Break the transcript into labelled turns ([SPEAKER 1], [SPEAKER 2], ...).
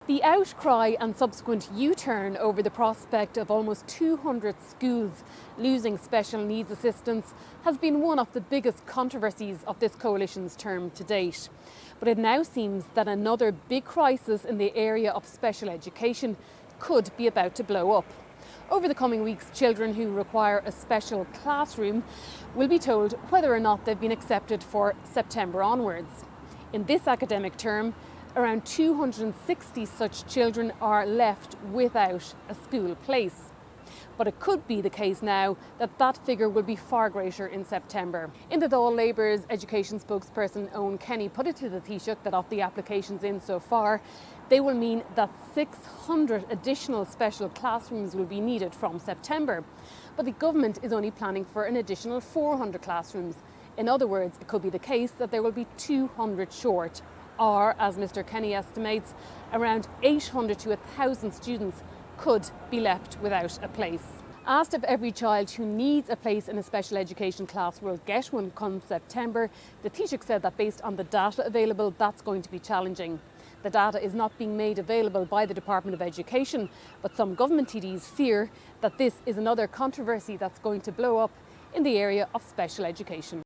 [SPEAKER 1] The outcry and subsequent U-turn over the prospect of almost 200 schools losing special needs assistance has been one of the biggest controversies of this coalition's term to date. But it now seems that another big crisis in the area of special education could be about to blow up. Over the coming weeks, children who require a special classroom will be told whether or not they've been accepted for September onwards. In this academic term, around 260 such children are left without a school place. But it could be the case now that that figure will be far greater in September. In the Dáil Labour's education spokesperson Owen Kenny put it to the Taoiseach that of the applications in so far, they will mean that 600 additional special classrooms will be needed from September. But the government is only planning for an additional 400 classrooms. In other words, it could be the case that there will be 200 short. Or, as Mr Kenny estimates, around 800 to 1,000 students could be left without a place. Asked if every child who needs a place in a special education class will get one come September, the Taoiseach said that based on the data available, that's going to be challenging. The data is not being made available by the Department of Education, but some government TDs fear that this is another controversy that's going to blow up in the area of special education.